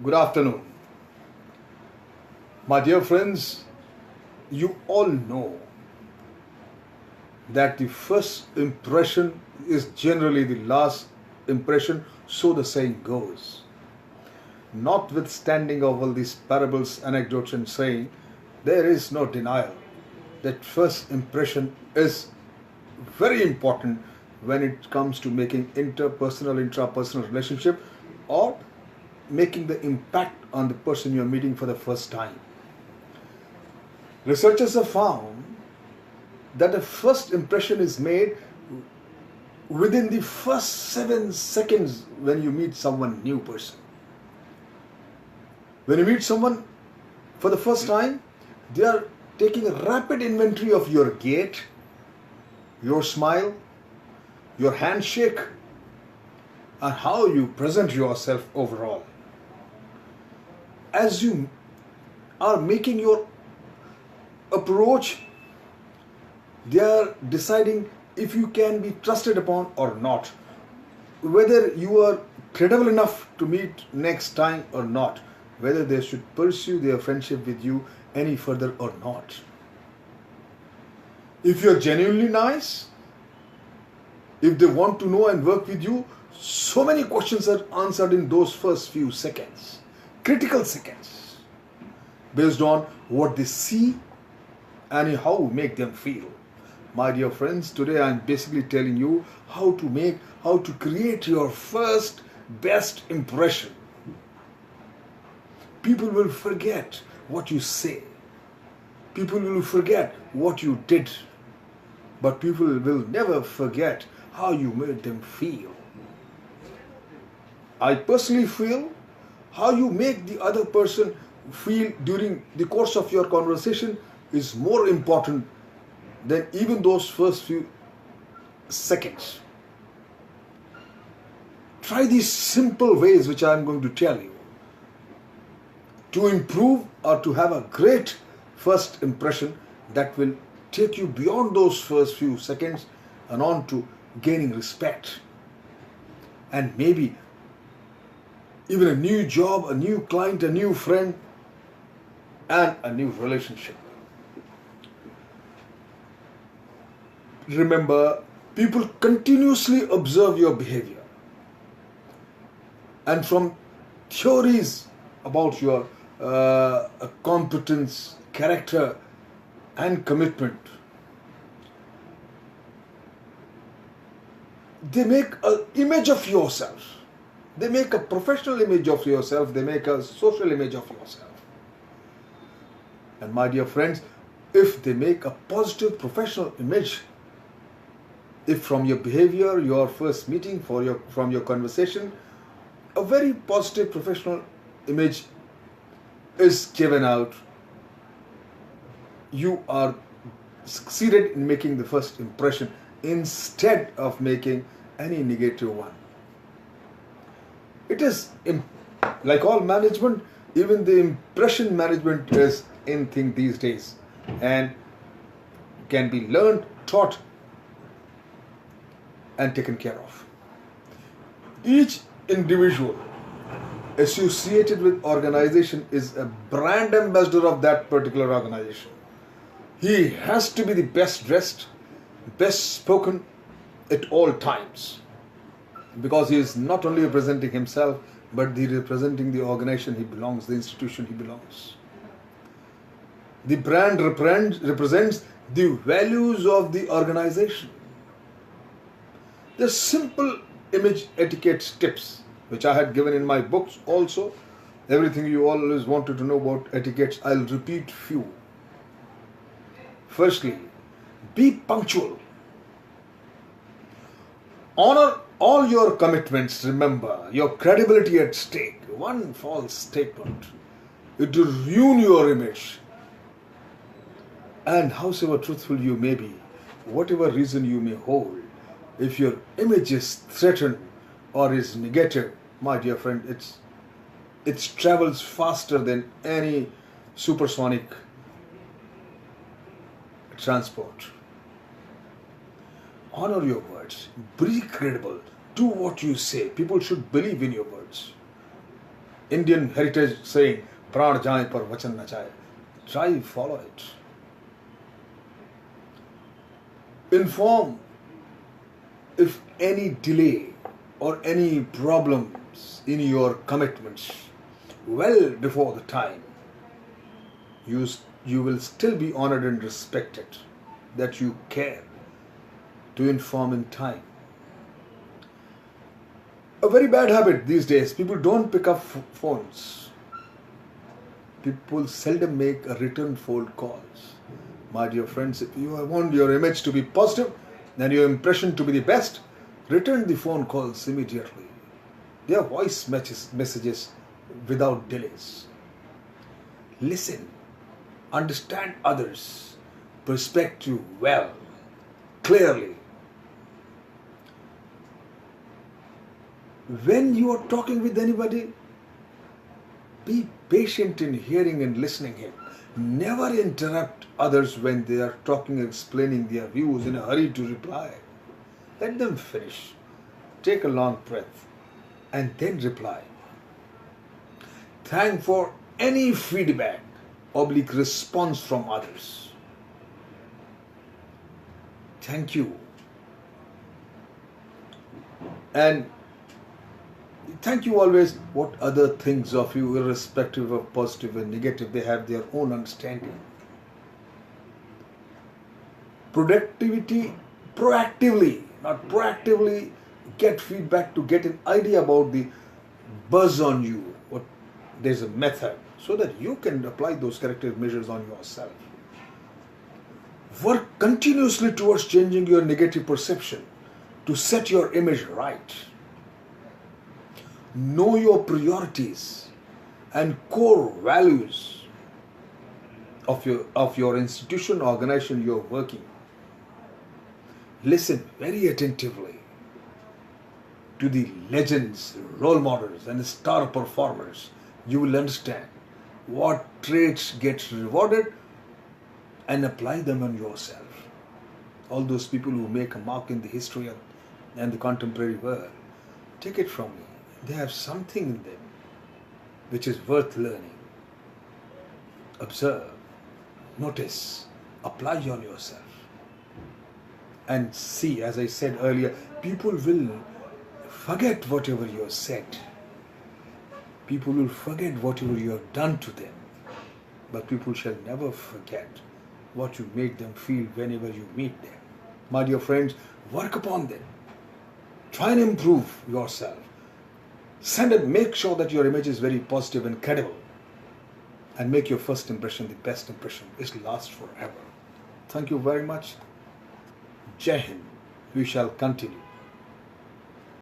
Good afternoon. My dear friends, you all know that the first impression is generally the last impression, so the saying goes. Notwithstanding of all these parables, anecdotes, and saying, there is no denial that first impression is very important when it comes to making interpersonal, intrapersonal relationship or making the impact on the person you're meeting for the first time. Researchers have found that a first impression is made within the first 7 seconds when you meet someone new person. When you meet someone for the first time, they are taking a rapid inventory of your gait, your smile, your handshake, and how you present yourself overall. As you are making your approach, they are deciding if you can be trusted upon or not, whether you are credible enough to meet next time or not, whether they should pursue their friendship with you any further or not. If you're genuinely nice, if they want to know and work with you, so many questions are answered in those first few seconds, critical seconds, based on what they see and how we make them feel. My dear friends, today I'm basically telling you how to create your first best impression. People will forget what you say. People will forget what you did. But people will never forget how you made them feel. I personally feel how you make the other person feel during the course of your conversation is more important than even those first few seconds. Try these simple ways which I am going to tell you to improve or to have a great first impression that will take you beyond those first few seconds and on to gaining respect and maybe even a new job, a new client, a new friend, and a new relationship. Remember, people continuously observe your behavior. And from theories about your competence, character, and commitment, they make an image of yourself. They make a professional image of yourself. They make a social image of yourself. And my dear friends, if they make a positive professional image, if from your behavior, your first meeting, from your conversation, a very positive professional image is given out, you are succeeded in making the first impression instead of making any negative one. It is like all management, even the impression management is in thing these days and can be learned, taught, and taken care of. Each individual associated with organization is a brand ambassador of that particular organization. He has to be the best dressed, best spoken at all times, because he is not only representing himself, but he is representing the organization he belongs, the institution he belongs. The brand represents the values of the organization. The simple image etiquette tips, which I had given in my books also. Everything you always wanted to know about etiquettes, I'll repeat few. Firstly, be punctual. Honor all your commitments. Remember, your credibility at stake. One false statement, it will ruin your image. And howsoever truthful you may be, whatever reason you may hold, if your image is threatened or is negative, my dear friend, it travels faster than any supersonic transport. Honor your words. Be credible. Do what you say. People should believe in your words. Indian heritage saying, Pran jaye par vachan na jaye. Try follow it. Inform if any delay or any problems in your commitments well before the time. You will still be honored and respected that you care to inform in time. A very bad habit these days, people don't pick up phones. People seldom make a return phone calls. My dear friends, if you want your image to be positive and your impression to be the best, return the phone calls immediately. Their voice messages without delays. Listen, understand others' perspective well, clearly. When you are talking with anybody, be patient in hearing and listening him. Never interrupt others when they are talking and explaining their views in a hurry to reply. Let them finish. Take a long breath and then reply. Thank for any feedback, response from others. Thank you. And thank you always. What other things of you, irrespective of positive and negative, they have their own understanding. Productivity, proactively, not proactively, get feedback to get an idea about the buzz on you. There's a method so that you can apply those corrective measures on yourself. Work continuously towards changing your negative perception to set your image right. Know your priorities and core values of your institution, organization you're working. Listen very attentively to the legends, role models, and star performers. You will understand what traits get rewarded and apply them on yourself. All those people who make a mark in the history and the contemporary world, take it from me. They have something in them which is worth learning. Observe, notice, apply on yourself. And see, as I said earlier, people will forget whatever you have said. People will forget whatever you have done to them. But people shall never forget what you made them feel whenever you meet them. My dear friends, work upon them. Try and improve yourself. Make sure that your image is very positive and credible. And make your first impression the best impression. It lasts forever. Thank you very much. Jai Hind. We shall continue.